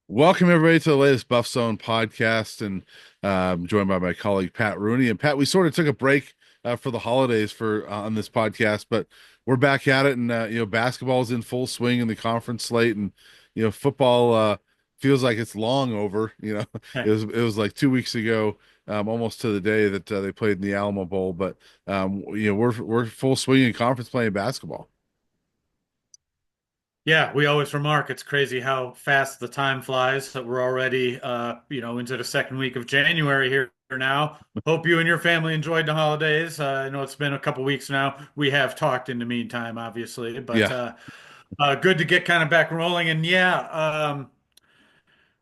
Welcome everybody to the latest BuffZone podcast, and I'm joined by my colleague Pat Rooney. And Pat, we sort of took a break for the holidays for on this podcast, but we're back at it, and basketball's in full swing in the conference slate, and football feels like it's long over. It was like 2 weeks ago, almost to the day that they played in the Alamo Bowl, but we're full swing in conference playing basketball. Yeah, we always remark it's crazy how fast the time flies that we're already into the second week of January here now. Hope you and your family enjoyed the holidays. I know it's been a couple weeks now. We have talked in the meantime, obviously, but Yeah. good to get kind of back rolling. And yeah,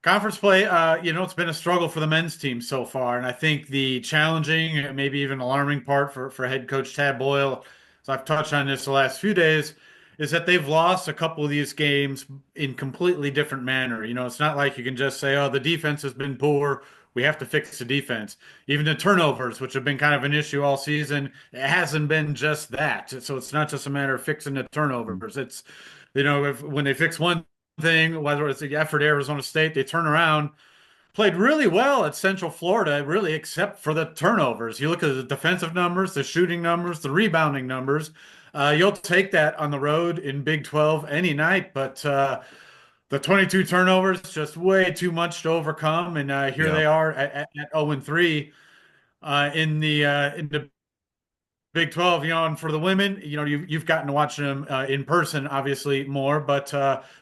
conference play, it's been a struggle for the men's team so far, and I think the challenging, maybe even alarming part for head coach Tad Boyle, as I've touched on this the last few days, is that they've lost a couple of these games in completely different manner. It's not like you can just say, "Oh, the defense has been poor. We have to fix the defense." Even the turnovers, which have been kind of an issue all season, it hasn't been just that. So it's not just a matter of fixing the turnovers. It's when they fix one thing, whether it's the effort at Arizona State, they turn around, played really well at Central Florida, really, except for the turnovers. You look at the defensive numbers, the shooting numbers, the rebounding numbers. You'll take that on the road in Big 12 any night, but the 22 turnovers just way too much to overcome. And here Yeah. they are at 0 and 3 in the Big 12, and for the women, you've gotten to watch them in person, obviously more, but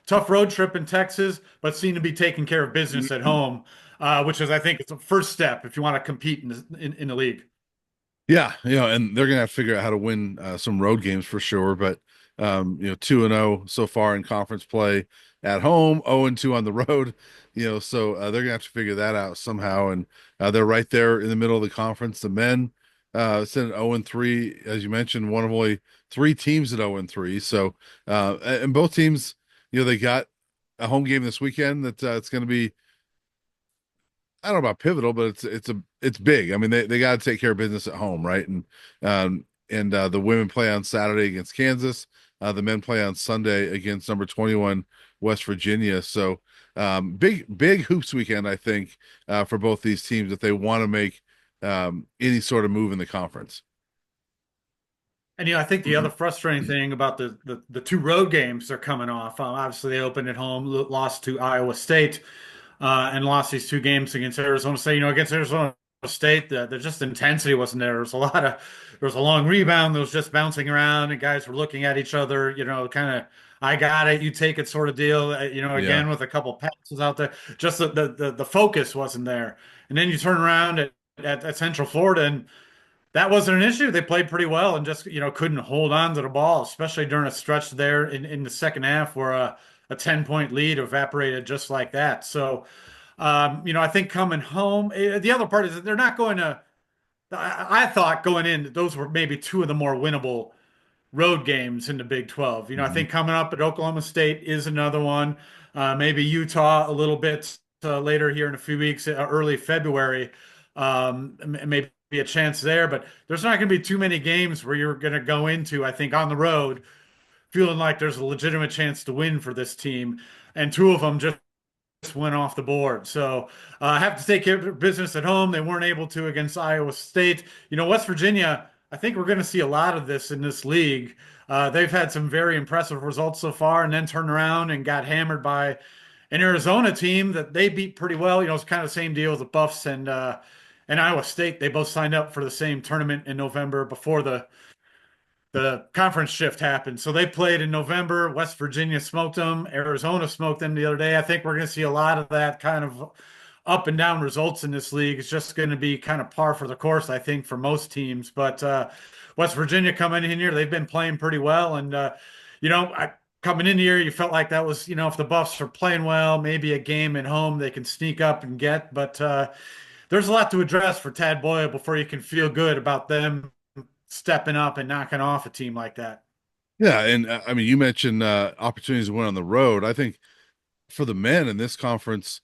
tough road trip in Texas, but seem to be taking care of business at home, which is, I think, it's the first step if you want to compete in the league. Yeah, and they're gonna have to figure out how to win some road games for sure. But 2-0 so far in conference play at home, 0-2 on the road. So they're gonna have to figure that out somehow. And they're right there in the middle of the conference. The men sit at 0-3, as you mentioned, one of only three teams at 0-3. So and both teams, they got a home game this weekend that it's going to be, I don't know about pivotal, but it's big. I mean, they got to take care of business at home, right? And the women play on Saturday against Kansas. The men play on Sunday against number 21 West Virginia. So big hoops weekend, I think, for both these teams if they want to make any sort of move in the conference. And I think the other frustrating thing about the two road games they're coming off, obviously they opened at home, lost to Iowa State, and lost these two games against Arizona State. Against Arizona State, the just intensity wasn't there. There was a long rebound that was just bouncing around, and guys were looking at each other, kind of, I got it, you take it sort of deal. Yeah. Again with a couple passes out there, just the focus wasn't there. And then you turn around at Central Florida, and that wasn't an issue. They played pretty well and just, couldn't hold on to the ball, especially during a stretch there in the second half where a 10-point lead evaporated just like that. So, I think coming home, the other part is that they're not going to, I thought going in, that those were maybe two of the more winnable road games in the Big 12. I Mhm. think coming up at Oklahoma State is another one. Maybe Utah a little bit later here in a few weeks, early February. Maybe a chance there, but there's not going to be too many games where you're going to go into, I think, on the road feeling like there's a legitimate chance to win for this team. And two of them just went off the board. So have to take care of business at home. They weren't able to against Iowa State. West Virginia, I think we're going to see a lot of this in this league. They've had some very impressive results so far and then turned around and got hammered by an Arizona team that they beat pretty well. It's kind of the same deal as the Buffs and Iowa State. They both signed up for the same tournament in November before the conference shift happened. So they played in November. West Virginia smoked them. Arizona smoked them the other day. I think we're going to see a lot of that kind of up and down results in this league. It's just going to be kind of par for the course, I think, for most teams. But West Virginia coming in here, they've been playing pretty well. And, coming in here, you felt like that was, if the Buffs are playing well, maybe a game at home they can sneak up and get. But there's a lot to address for Tad Boyle before you can feel good about them stepping up and knocking off a team like that. Yeah, and I mean, you mentioned opportunities to win on the road. I think for the men in this conference,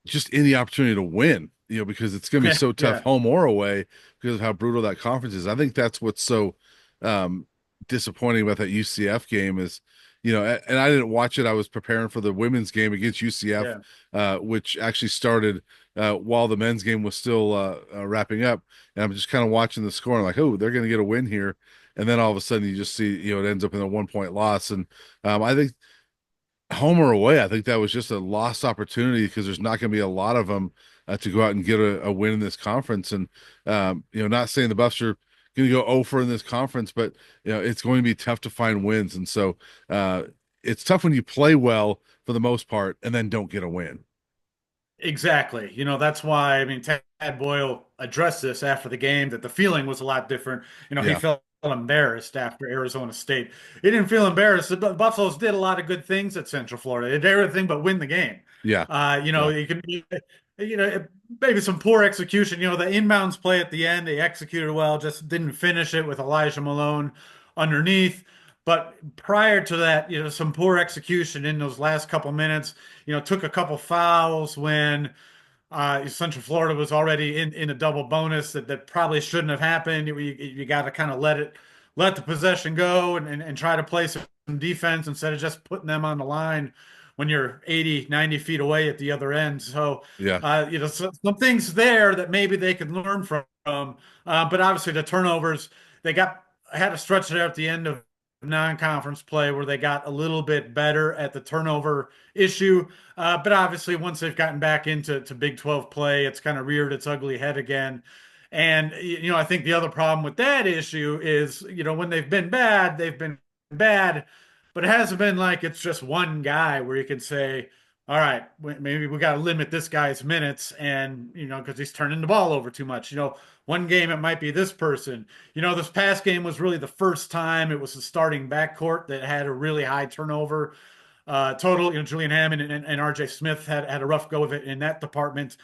just any opportunity to win, because it's going to be so tough Yeah. home or away because of how brutal that conference is. I think that's what's so um, disappointing about that UCF game is, and I didn't watch it. I was preparing for the women's game against UCF, Yeah. which actually started while the men's game was still wrapping up. And I'm just kind of watching the score and like, oh, they're going to get a win here. And then all of a sudden you just see, it ends up in a 1 point loss. And I think home or away, I think that was just a lost opportunity because there's not going to be a lot of them to go out and get a win in this conference. And not saying the Buffs are going to go over in this conference, but it's going to be tough to find wins. And so it's tough when you play well for the most part and then don't get a win. Exactly. That's why, I mean, Tad Boyle addressed this after the game that the feeling was a lot different. He Yeah, felt embarrassed after Arizona State. He didn't feel embarrassed. The Buffaloes did a lot of good things at Central Florida. They did everything but win the game. yeah, yeah, You can, maybe some poor execution. The inbounds play at the end, they executed well, just didn't finish it with Elijah Malone underneath. But prior to that, some poor execution in those last couple minutes. Took a couple fouls when Central Florida was already in a double bonus that probably shouldn't have happened. You got to kind of let the possession go and try to play some defense instead of just putting them on the line when you're 80, 90 feet away at the other end. So, yeah, some things there that maybe they could learn from. But obviously the turnovers, they had a stretch there at the end of non-conference play where they got a little bit better at the turnover issue. But obviously, once they've gotten back into Big 12 play, it's kind of reared its ugly head again. And I think the other problem with that issue is, when they've been bad, but it hasn't been like it's just one guy where you can say, all right, maybe we got to limit this guy's minutes, and because he's turning the ball over too much. One game it might be this person. This past game was really the first time it was the starting backcourt that had a really high turnover total. Julian Hammond and RJ Smith had a rough go of it in that department.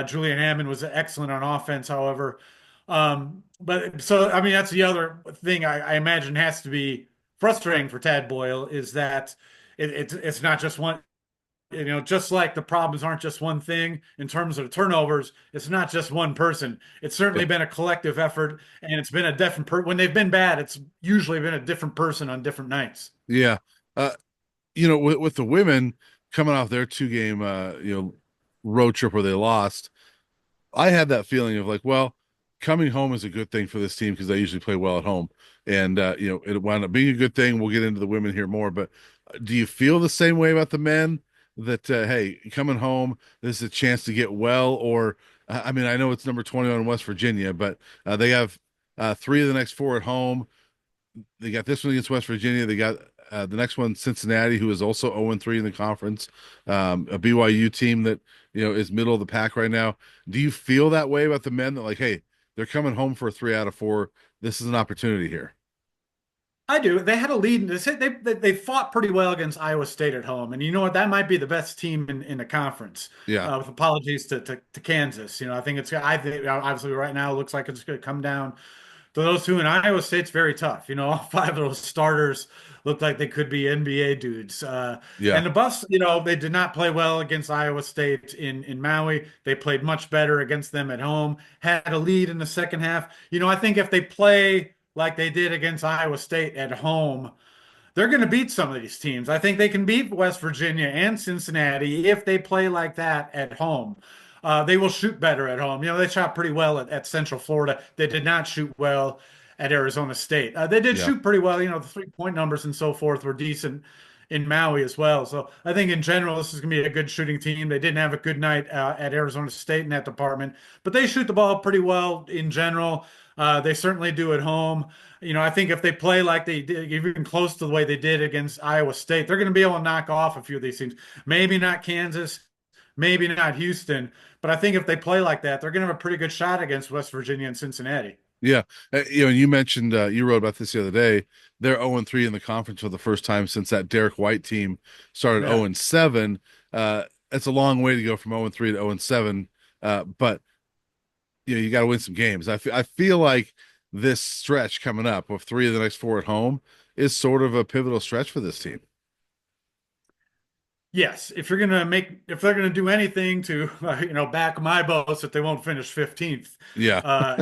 Julian Hammond was excellent on offense, however. But so, I mean, that's the other thing I imagine has to be frustrating for Tad Boyle is that it's not just one. Just like the problems aren't just one thing in terms of turnovers, it's not just one person. It's certainly yeah, been a collective effort, and it's been a different when they've been bad, it's usually been a different person on different nights. yeah. Uh, with the women coming off their 2 game road trip where they lost, I had that feeling of like, well, coming home is a good thing for this team because they usually play well at home, and it wound up being a good thing. We'll get into the women here more, but do you feel the same way about the men? That hey, coming home, this is a chance to get well, or I mean, I know it's number 21 in West Virginia, but they have 3 of the next 4 at home. They got this one against West Virginia. They got the next one, Cincinnati, who is also 0-3 in the conference. A BYU team that is middle of the pack right now. Do you feel that way about the men that like, hey, they're coming home for a 3 out of 4? This is an opportunity here. I do. They had a lead. They fought pretty well against Iowa State at home, and you know what? That might be the best team in the conference. Yeah, With apologies to Kansas, I think I think obviously right now it looks like it's going to come down to those two. And Iowa State's very tough. All 5 of those starters look like they could be NBA dudes. yeah, And the Buffs, they did not play well against Iowa State in Maui. They played much better against them at home. Had a lead in the second half. I think if they play like they did against Iowa State at home, they're going to beat some of these teams. I think they can beat West Virginia and Cincinnati if they play like that at home. They will shoot better at home. They shot pretty well at Central Florida. They did not shoot well at Arizona State. They did yeah, shoot pretty well. The 3-point numbers and so forth were decent in Maui as well. So I think in general, this is going to be a good shooting team. They didn't have a good night at Arizona State in that department, but they shoot the ball pretty well in general. They certainly do at home. I think if they play like they did, even close to the way they did against Iowa State, they're going to be able to knock off a few of these teams. Maybe not Kansas, maybe not Houston, but I think if they play like that, they're going to have a pretty good shot against West Virginia and Cincinnati. yeah. And you mentioned you wrote about this the other day. They're 0-3 in the conference for the first time since that Derek White team started Yeah. 0-7. It's a long way to go from 0-3 to 0-7, but you got to win some games. I feel like this stretch coming up with 3 of the next 4 at home is sort of a pivotal stretch for this team. Yes, if they're gonna do anything to, back my boast that they won't finish 15th, Yeah.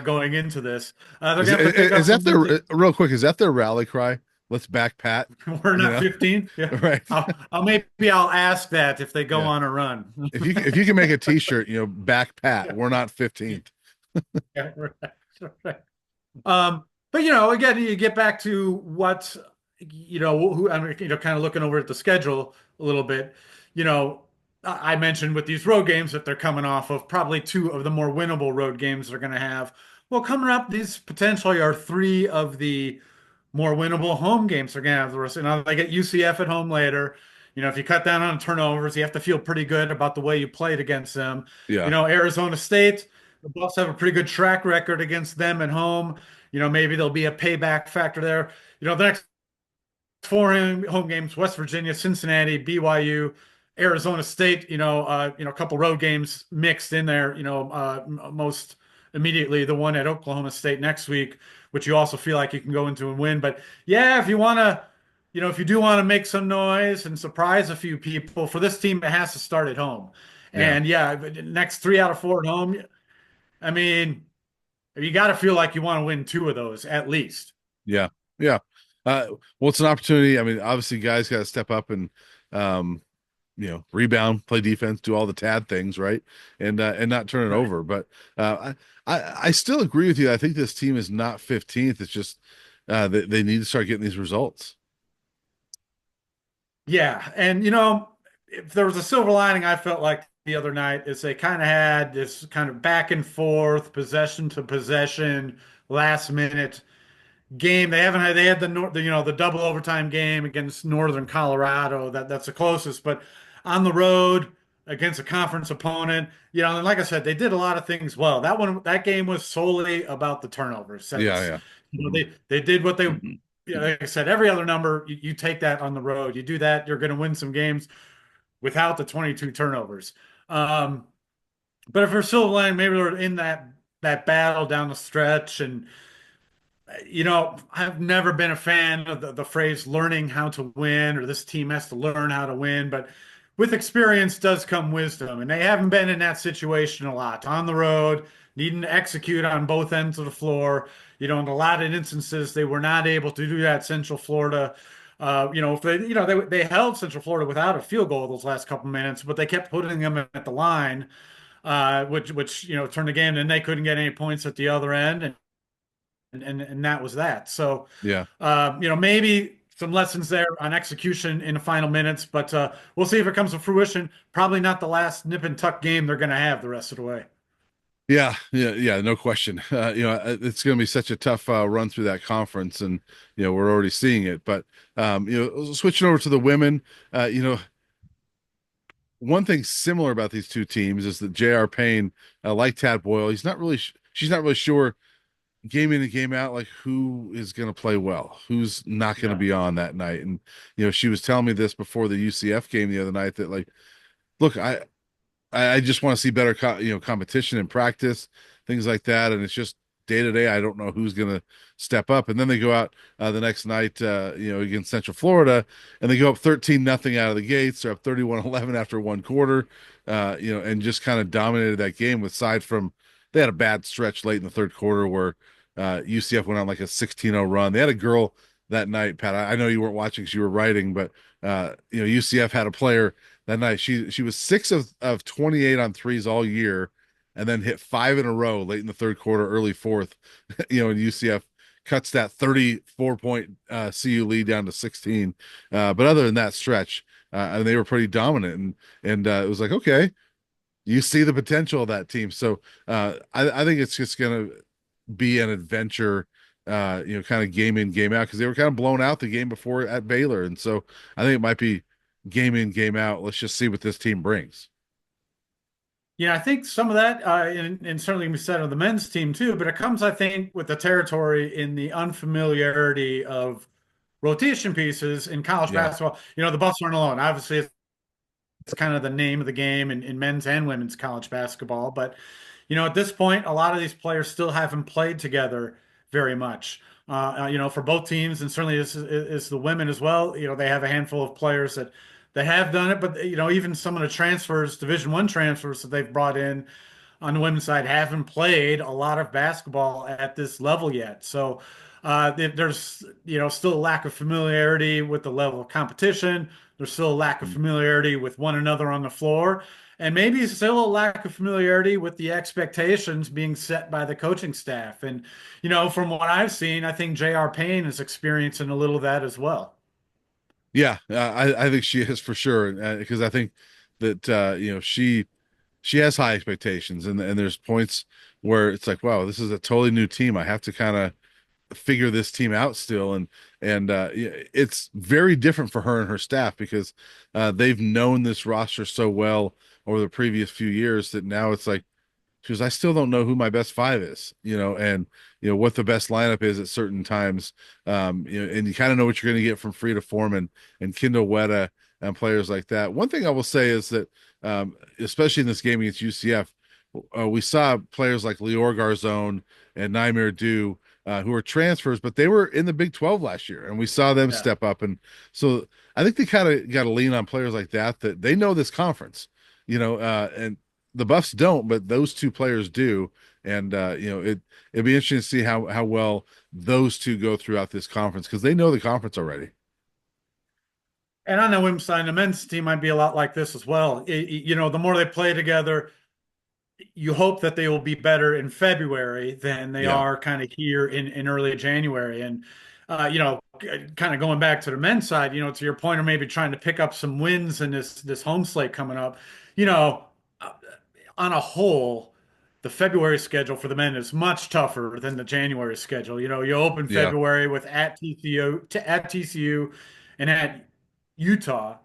going into this, they're Is, gonna have to pick up is that some their wins. real quick? Is that their rally cry? let's back Pat, We're you not know, 15th. Yeah. right? I'll ask that if they go Yeah. on a run. If you can make a t-shirt, back Pat, Yeah. we're not 15th. Yeah, right. Right. But again, you get back to what who I'm kind of looking over at the schedule a little bit. You know, I mentioned with these road games that they're coming off of probably two of the more winnable road games they're going to have. Well, coming up, these potentially are three of the more winnable home games they're going to have the rest. They get UCF at home later. If you cut down on turnovers, you have to feel pretty good about the way you played against them. Yeah. Arizona State, the Buffs have a pretty good track record against them at home. Maybe there'll be a payback factor there. The next four home games: West Virginia, Cincinnati, BYU, Arizona State. A couple road games mixed in there. Most immediately the one at Oklahoma State next week, which you also feel like you can go into and win. But yeah, if you want to, if you do want to make some noise and surprise a few people, for this team, it has to start at home. Yeah. And yeah, next 3 out of 4 at home. I mean, you got to feel like you want to win two of those at least. Yeah. Yeah. Well, it's an opportunity. I mean, obviously guys got to step up and um, rebound, play defense, do all the Tad things, right? And not turn it Right. over. But I still agree with you. I think this team is not 15th. It's just they need to start getting these results. Yeah. And, if there was a silver lining, I felt like the other night is they kind of had this kind of back and forth, possession to possession, last minute game. They had the double overtime game against Northern Colorado. That's the closest, but on the road against a conference opponent, and like I said, they did a lot of things well. That game was solely about the turnovers. Yeah, That's yeah. they did what they like I said, every other number, you take that on the road. You do that, you're going to win some games without the 22 turnovers. Um, but if they're still laying, maybe they're in that battle down the stretch. And I've never been a fan of the phrase learning how to win, or this team has to learn how to win. But with experience does come wisdom. And they haven't been in that situation a lot on the road, needing to execute on both ends of the floor. In a lot of instances, they were not able to do that. Central Florida, if they held Central Florida without a field goal those last couple minutes, but they kept putting them at the line, which turned the game, and they couldn't get any points at the other end. And that was that. So, Yeah. maybe some lessons there on execution in the final minutes, but we'll see if it comes to fruition. Probably not the last nip and tuck game they're going to have the rest of the way. Yeah, yeah, yeah, no question. It's going to be such a tough run through that conference, and we're already seeing it. But switching over to the women, one thing similar about these two teams is that J.R. Payne, like Tad Boyle, she's not really sure game in and game out, like who is going to play well, who's not going to Yeah. be on that night. And she was telling me this before the UCF game the other night that, like, look, I just want to see better competition and practice, things like that. And it's just day to day. I don't know who's going to step up. And then they go out the next night, against Central Florida, and they go up 13-0 out of the gates. They're up 31-11 after one quarter, and just kind of dominated that game. Aside from they had a bad stretch late in the third quarter where UCF went on like a 16-0 run. They had a girl that night, Pat. I know you weren't watching because you were writing, but UCF had a player that night. She was 6 of 28 on threes all year, and then hit 5 in a row late in the third quarter, early fourth. And UCF cuts that 34-point CU lead down to 16. But other than that stretch, and they were pretty dominant, and it was like, okay, you see the potential of that team. So I think it's just gonna be an adventure. Kind of game in, game out, because they were kind of blown out the game before at Baylor. And so I think it might be game in, game out. Let's just see what this team brings. Yeah, I think some of that, and certainly can be said of the men's team too, but it comes, I think, with the territory in the unfamiliarity of rotation pieces in college Yeah. basketball. The Buffs aren't alone. Obviously, it's kind of the name of the game in men's and women's college basketball. But, at this point, a lot of these players still haven't played together very much. For both teams, and certainly is the women as well. They have a handful of players that have done it, but even some of the transfers, Division I transfers that they've brought in on the women's side haven't played a lot of basketball at this level yet. So, There's still a lack of familiarity with the level of competition. There's still a lack of familiarity with one another on the floor, and maybe still a lack of familiarity with the expectations being set by the coaching staff. And from what I've seen, I think J.R. Payne is experiencing a little of that as well. Yeah, I think she is for sure, because I think that she has high expectations, and there's points where it's like, wow, this is a totally new team. I have to kind of figure this team out still, and yeah, it's very different for her and her staff because they've known this roster so well over the previous few years that now it's like she goes, I still don't know who my best five is, and what the best lineup is at certain times. And you kind of know what you're going to get from Frida Foreman and Kendall Wetta and players like that. One thing I will say is that, especially in this game against UCF, we saw players like Lior Garzone and Naimir Du, who are transfers, but they were in the Big 12 last year, and we saw them Yeah. step up. And so I think they kind of got to lean on players like that they know this conference, and the Buffs don't, but those two players do. And it'd be interesting to see how well those two go throughout this conference because they know the conference already. And on the women's side, the men's team might be a lot like this as well. The more they play together, you hope that they will be better in February than they Yeah, are kind of here in early January. And kind of going back to the men's side, to your point, or maybe trying to pick up some wins in this home slate coming up. You know, uh, on a whole, the February schedule for the men is much tougher than the January schedule. You open yeah, February with at TCU and at Utah.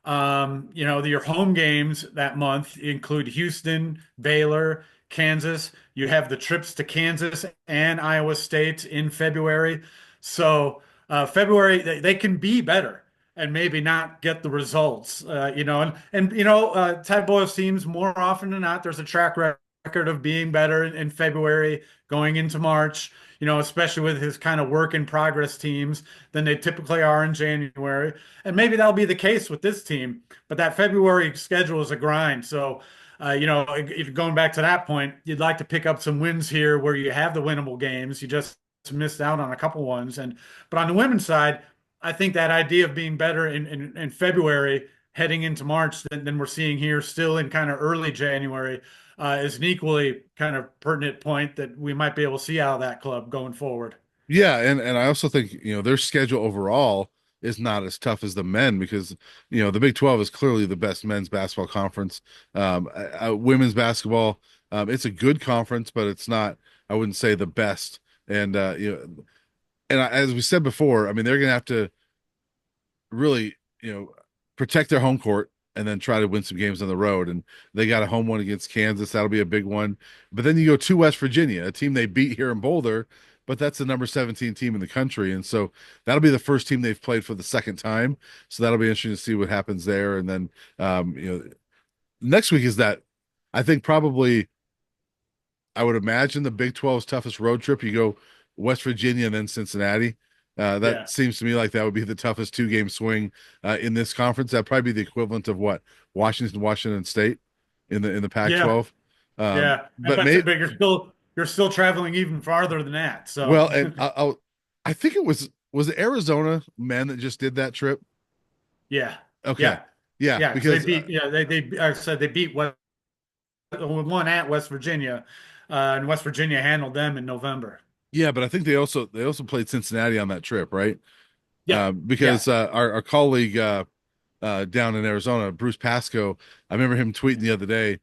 Your home games that month include Houston, Baylor, Kansas. You have the trips to Kansas and Iowa State in February. So February they can be better and maybe not get the results. Ted Boyle's teams more often than not, there's a track record of being better in February going into March. Especially with his kind of work in progress teams than they typically are in January. And maybe that'll be the case with this team, but that February schedule is a grind. So, if going back to that point, you'd like to pick up some wins here where you have the winnable games. You just missed out on a couple ones. But on the women's side, I think that idea of being better in February heading into March than we're seeing here still in kind of early January is an equally kind of pertinent point that we might be able to see out of that club going forward. yeah, and I also think their schedule overall is not as tough as the men because the Big 12 is clearly the best men's basketball conference. Women's basketball, it's a good conference, but it's not. I wouldn't say the best. And as we said before, I mean they're going to have to really, protect their home court and then try to win some games on the road. And they got a home one against Kansas. That'll be a big one. But then you go to West Virginia, a team they beat here in Boulder, but that's the number 17 team in the country. And so that'll be the first team they've played for the second time. So that'll be interesting to see what happens there. And then, next week is that I think probably I would imagine the Big 12's toughest road trip. You go West Virginia and then Cincinnati. That Yeah. seems to me like that would be the toughest two-game swing in this conference. That'd probably be the equivalent of what Washington State in the Yeah. Pac-12. Yeah. But But you're still traveling even farther than that. So well, and I think was it Arizona men that just did that trip. yeah. Okay, Yeah. yeah, Yeah. Because they because beat yeah, they I said they beat one at West Virginia. And West Virginia handled them in November. yeah, but I think they also played Cincinnati on that trip, right? Yep. Because Yeah. our colleague down in Arizona, Bruce Pasco. I remember him tweeting the other day,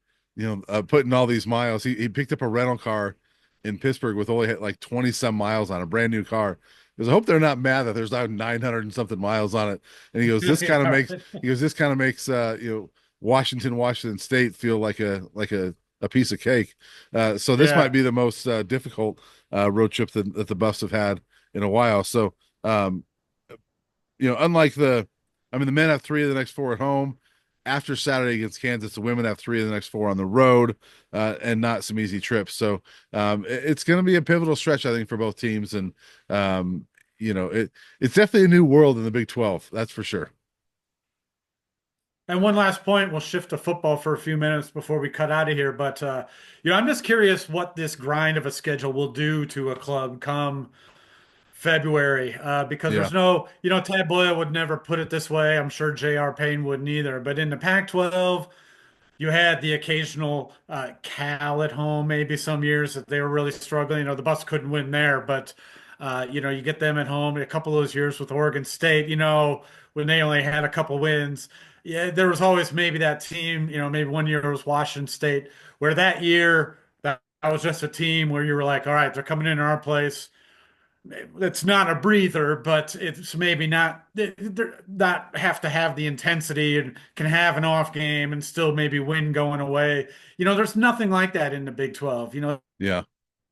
putting all these miles. He picked up a rental car in Pittsburgh with only like 20 some miles on a brand new car. Because I hope they're not mad that there's like 900 and something miles on it. And he goes, Yeah. this kind of makes Washington State feel like a piece of cake. So this might Yeah. be the most difficult road trip that the Buffs have had in a while. So um, unlike I mean, the men have three of the next four at home. After Saturday against Kansas, the women have three of the next four on the road, and not some easy trips. So it's going to be a pivotal stretch, I think, for both teams. And it's definitely a new world in the Big 12. That's for sure. And one last point, we'll shift to football for a few minutes before we cut out of here. But I'm just curious what this grind of a schedule will do to a club come February, because Yeah, there's no, Tad Boyle would never put it this way. I'm sure J.R. Payne wouldn't either. But in the Pac-12, you had the occasional Cal at home, maybe some years that they were really struggling. The Buffs couldn't win there, but you get them at home. A couple of those years with Oregon State, when they only had a couple wins, yeah, there was always maybe that team. Maybe one year it was Washington State, where that year that was just a team where you were like, all right, they're coming in our place. It's not a breather, but it's maybe not, they're not have to have the intensity and can have an off game and still maybe win going away. There's nothing like that in the Big 12. yeah,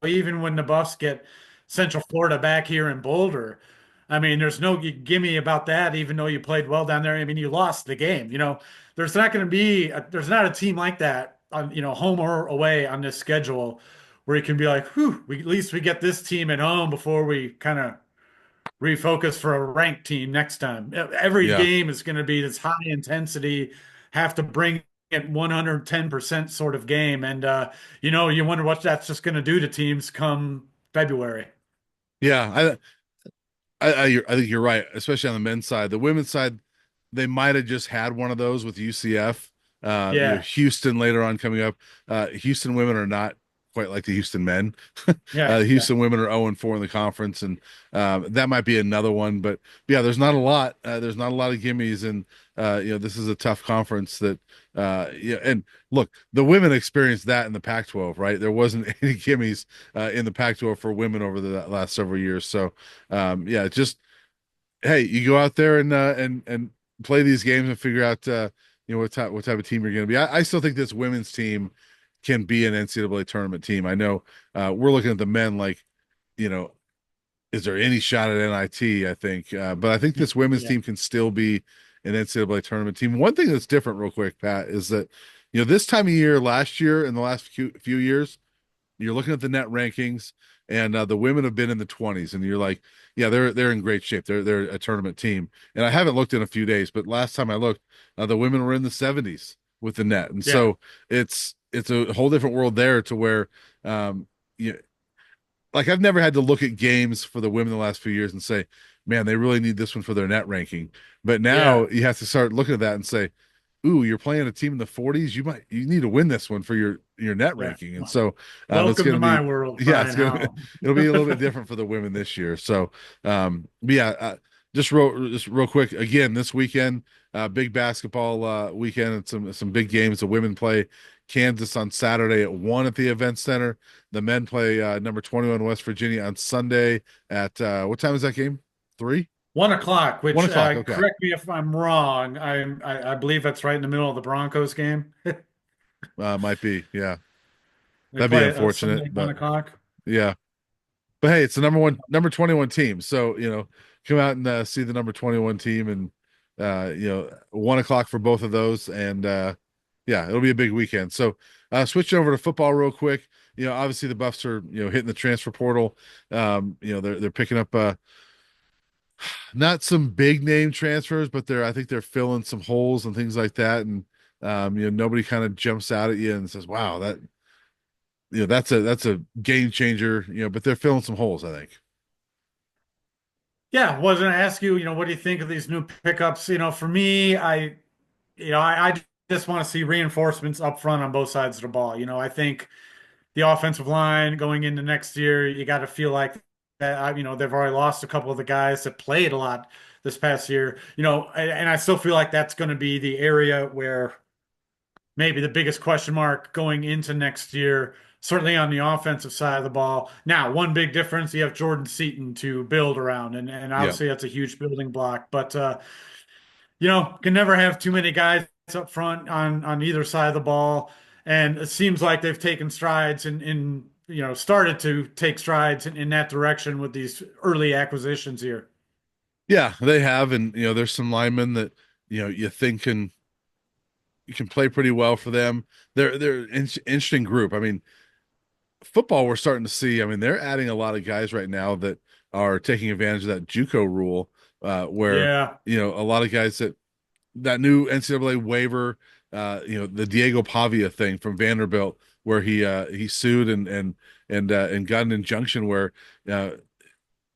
Even when the Buffs get Central Florida back here in Boulder, I mean, there's no gimme about that, even though you played well down there. I mean, you lost the game. There's not going to be, there's not a team like that on, home or away on this schedule where you can be like, whew, at least we get this team at home before we kind of refocus for a ranked team next time. Every yeah. game is going to be this high intensity, have to bring it 110% sort of game. And, you wonder what that's just going to do to teams come February. Yeah, I think you're right, especially on the men's side. The women's side, they might have just had one of those with UCF. Yeah. Houston later on coming up. Houston women are not quite like the Houston men. Yeah. The Yeah. Houston women are 0-4 in the conference, and that might be another one. But yeah, there's not a lot. There's not a lot of gimmies, and this is a tough conference. That yeah, and look, the women experienced that in the Pac-12, right? There wasn't any gimmies in the Pac-12 for women over the last several years. So yeah, just hey, you go out there and play these games and figure out what type of team you're going to be. I still think this women's team can be an NCAA tournament team. I know we're looking at the men like, you know, is there any shot at NIT? I think, but I think this women's Yeah. team can still be an NCAA tournament team. One thing that's different, real quick, Pat, is that this time of year, last year, in the last few years, you're looking at the net rankings, and the women have been in the 20s, and you're like, yeah, they're in great shape. They're a tournament team. And I haven't looked in a few days, but last time I looked, the women were in the 70s with the net, and Yeah. so it's a whole different world there to where you like I've never had to look at games for the women the last few years and say, man, they really need this one for their net ranking. But now Yeah. you have to start looking at that and say, ooh, you're playing a team in the 40s. You need to win this one for your net Yeah. ranking. And Well, so it's welcome going to to my be world, yeah, it's Brian going to Howell. it'll be a little bit different for the women this year. So but yeah, just real quick again this weekend, big basketball weekend and some big games. The women play Kansas on Saturday at 1 at the event center. The men play number 21 West Virginia on Sunday at what time is that game? 3? 1 o'clock, One which o'clock. Okay. correct me if I'm wrong. I believe that's right in the middle of the Broncos game. Might be. Yeah. They That'd be play unfortunate, Sunday, one but o'clock. yeah. But hey, it's the number 21 team. So, come out and see the number 21 team and 1 o'clock for both of those. And yeah, it'll be a big weekend. So switching over to football real quick. Obviously the Buffs are, hitting the transfer portal. They're picking up not some big name transfers, but I think they're filling some holes and things like that. And nobody kind of jumps out at you and says, wow, that's a game changer, but they're filling some holes, I think. Yeah, was going to ask you, what do you think of these new pickups? For me, I just want to see reinforcements up front on both sides of the ball. I think the offensive line going into next year, you got to feel like that. They've already lost a couple of the guys that played a lot this past year. And I still feel like that's going to be the area where maybe the biggest question mark going into next year, certainly on the offensive side of the ball. Now, one big difference, you have Jordan Seaton to build around, and Yeah. obviously that's a huge building block. But can never have too many guys up front on either side of the ball. And it seems like they've taken strides in started to take strides in that direction with these early acquisitions here. Yeah, they have. And, there's some linemen that, you think you can play pretty well for them. They're an interesting group. I mean, football, we're starting to see, I mean, they're adding a lot of guys right now that are taking advantage of that JUCO rule, where, Yeah. a lot of guys that new NCAA waiver, the Diego Pavia thing from Vanderbilt, where he sued and got an injunction where uh,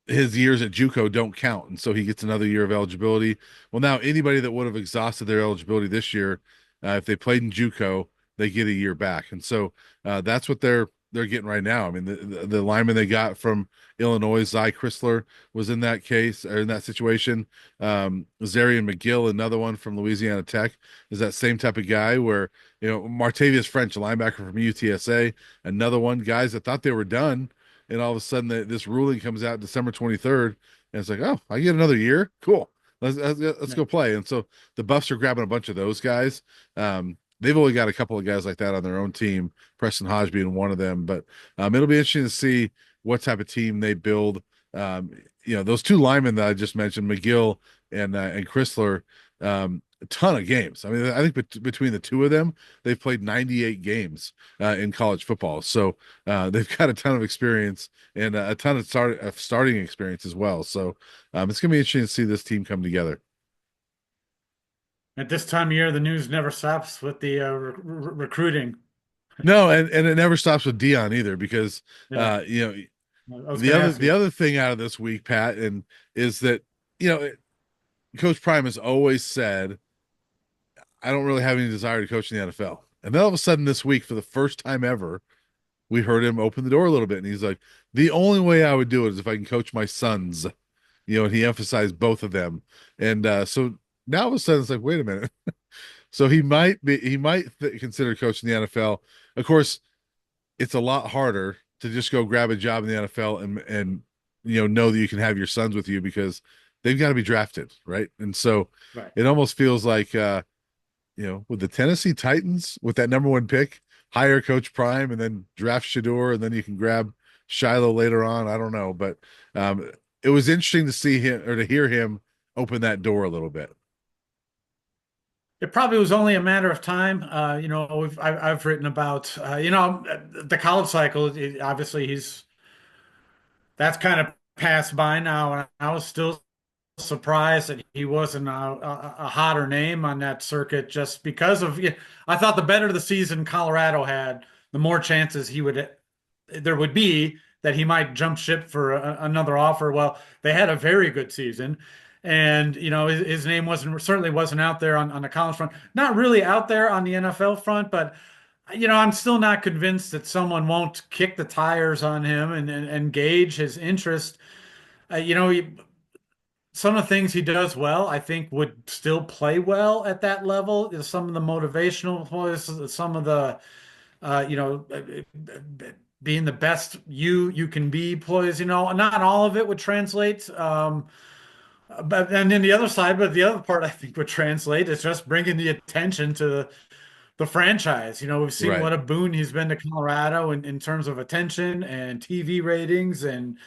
his years at JUCO don't count, and so he gets another year of eligibility. Well, now anybody that would have exhausted their eligibility this year, if they played in JUCO, they get a year back, and so that's what they're getting right now. I mean, the lineman they got from Illinois, Zy Chrysler, was in that case or in that situation. Zarian McGill, another one from Louisiana Tech, is that same type of guy where Martavius French, a linebacker from UTSA, another one, guys that thought they were done, and all of a sudden this ruling comes out December 23rd, and it's like, oh, I get another year. Cool. Let's Yeah. go play. And so the Buffs are grabbing a bunch of those guys. They've only got a couple of guys like that on their own team, Preston Hodge being one of them. But it'll be interesting to see what type of team they build. Those two linemen that I just mentioned, McGill and Chrysler, a ton of games. I mean, I think between the two of them, they've played 98 games in college football. So they've got a ton of experience and a ton of starting experience as well. So it's going to be interesting to see this team come together. At this time of year, the news never stops with the recruiting. No, and it never stops with Dion either, because Yeah, you know I was going to ask the you. other thing out of this week, Pat, and is that you know Coach Prime has always said, I don't really have any desire to coach in the NFL. And then all of a sudden this week, for the first time ever, we heard him open the door a little bit, and he's like, the only way I would do it is if I can coach my sons. And he emphasized both of them. And so now all of a sudden it's like, wait a minute. So he might consider coaching the NFL. Of course, it's a lot harder to just go grab a job in the NFL and know that you can have your sons with you, because they've got to be drafted, right? And so Right. it almost feels like with the Tennessee Titans with that number one pick, hire Coach Prime and then draft Shador, and then you can grab Shiloh later on. I don't know, but it was interesting to see him or to hear him open that door a little bit. It probably was only a matter of time. I've written about the college cycle. Obviously, he's that's kind of passed by now, and I was still surprised that he wasn't a hotter name on that circuit just because of, yeah, I thought the better the season Colorado had, the more chances there would be that he might jump ship for another offer. Well, they had a very good season. And his name certainly wasn't out there on the college front, not really out there on the NFL front, but I'm still not convinced that someone won't kick the tires on him and gauge his interest. Some of the things he does well, I think would still play well at that level. Some of the motivational plays, some of the, uh, you know, being the best you can be plays. Not all of it would translate. But and then the other side, but the other part I think would translate is just bringing the attention to the franchise. We've seen Right. what a boon he's been to Colorado in terms of attention and TV ratings and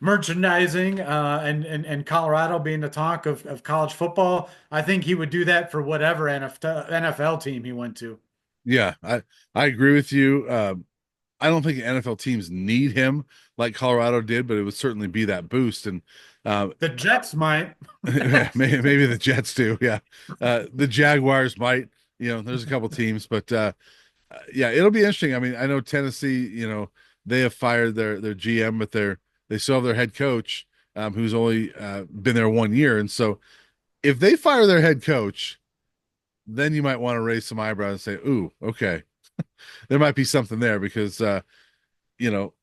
merchandising, and Colorado being the talk of college football. I think he would do that for whatever NFL team he went to. Yeah, I agree with you. I don't think NFL teams need him like Colorado did, but it would certainly be that boost. And uh, The Jets might. maybe the Jets do. Yeah, the Jaguars might. There's a couple teams, but yeah, it'll be interesting. I mean, I know Tennessee. They have fired their GM, but they still have their head coach, who's only been there 1 year. And so, if they fire their head coach, then you might want to raise some eyebrows and say, "Ooh, okay, there might be something there," because you know,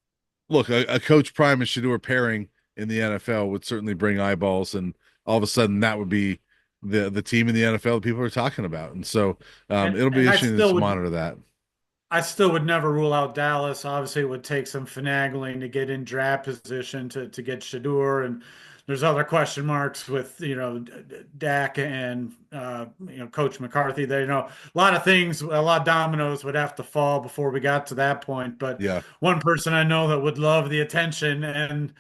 look, a Coach Prime and Shador pairing in the NFL would certainly bring eyeballs, and all of a sudden that would be the team in the NFL that people are talking about. And so and it'll be and interesting to monitor that. I still would never rule out Dallas. Obviously, it would take some finagling to get in draft position to get Shador, and there's other question marks with Dak and Coach McCarthy. A lot of things, a lot of dominoes would have to fall before we got to that point. But Yeah, one person I know that would love the attention and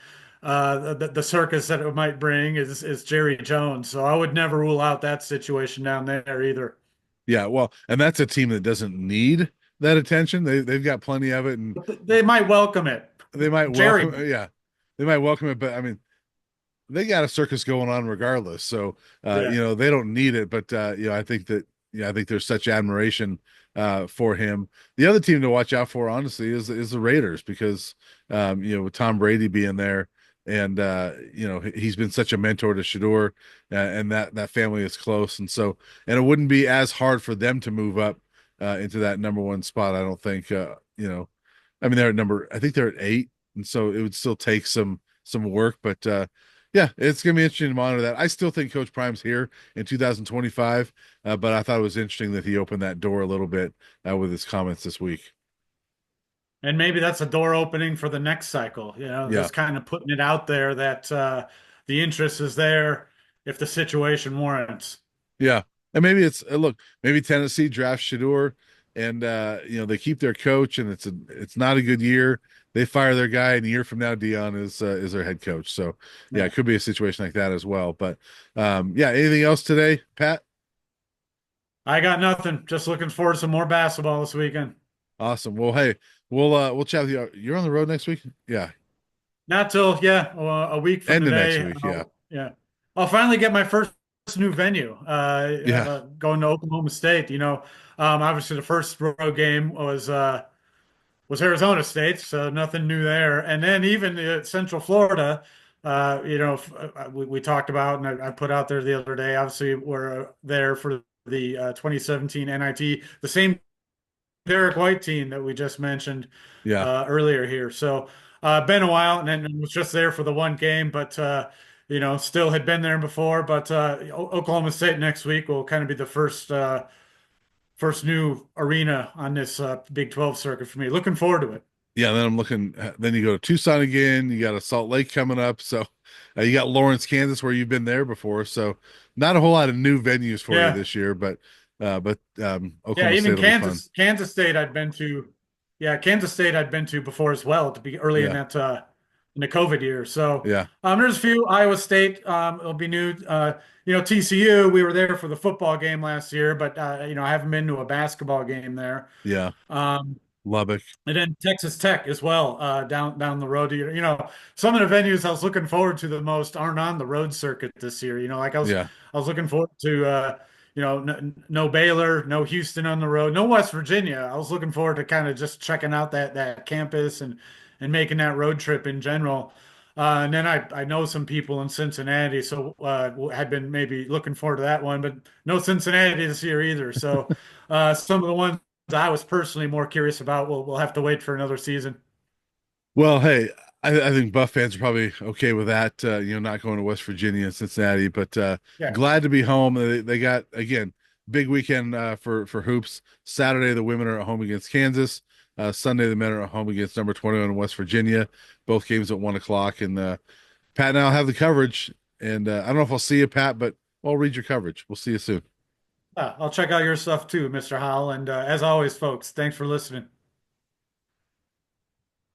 the circus that it might bring is Jerry Jones. So I would never rule out that situation down there either. yeah. Well, and that's a team that doesn't need that attention. They've got plenty of it, and But they might welcome it. they might Jerry welcome. might. Yeah, they might welcome it. But I mean, they got a circus going on regardless. So Yeah. they don't need it. But I think that I think there's such admiration for him. The other team to watch out for, honestly, is the Raiders, because with Tom Brady being there, and he's been such a mentor to Shador, and that family is close, and so and it wouldn't be as hard for them to move up into that number one spot. I don't think. I mean, they're at number. I think they're at 8, and so it would still take some work, but yeah, it's gonna be interesting to monitor that. I still think Coach Prime's here in 2025, but I thought it was interesting that he opened that door a little bit with his comments this week. And maybe that's a door opening for the next cycle, Yeah, just kind of putting it out there that the interest is there if the situation warrants. yeah, and maybe it's look, maybe Tennessee drafts Shador, and they keep their coach, and it's not a good year. They fire their guy, and a year from now, Dion is their head coach. So yeah, Yeah. it could be a situation like that as well. But yeah, anything else today, Pat? I got nothing. Just looking forward to some more basketball this weekend. Awesome. Well, hey, we'll chat with you. You're on the road next week? Yeah. Not till, yeah, a week from End of next today. week. Yeah. Yeah, I'll finally get my first new venue. Yeah. Going to Oklahoma State. Obviously the first road game was Arizona State, so nothing new there. And then even Central Florida, we talked about, and I put out there the other day. Obviously, we're there for the 2017 NIT, the same Derek White team that we just mentioned Yeah. earlier here. So been a while, and then was just there for the one game, but still had been there before. But Oklahoma State next week will kind of be the first new arena on this Big 12 circuit for me. Looking forward to it. Yeah. Then I'm looking. Then you go to Tucson again. You got a Salt Lake coming up. So you got Lawrence, Kansas, where you've been there before. So not a whole lot of new venues for you Yeah, this year, but yeah. Oklahoma Even State will be fun. Kansas State I'd been to. Yeah, Kansas State I'd been to before as well to be early Yeah. in the COVID year. So Yeah. there's a few. Iowa State it'll be new. TCU, we were there for the football game last year, but I haven't been to a basketball game there. Yeah. Um, Lubbock. and then Texas Tech as well, down the road. Some of the venues I was looking forward to the most aren't on the road circuit this year. Like Yeah. I was looking forward to no Baylor, no Houston on the road, no West Virginia. I was looking forward to kind of just checking out that campus and making that road trip in general. And then I know some people in Cincinnati, so had been maybe looking forward to that one, but no Cincinnati this year either. So some of the ones I was personally more curious about, we'll have to wait for another season. Well, hey, I think Buff fans are probably okay with that, not going to West Virginia and Cincinnati, but Yeah. glad to be home. They got, again, big weekend for hoops. Saturday, the women are at home against Kansas. Sunday, the men are at home against number 21 in West Virginia. Both games at 1 o'clock. And Pat and I'll have the coverage. And I don't know if I'll see you, Pat, but I'll read your coverage. We'll see you soon. I'll check out your stuff too, Mr. Howell. And as always, folks, thanks for listening.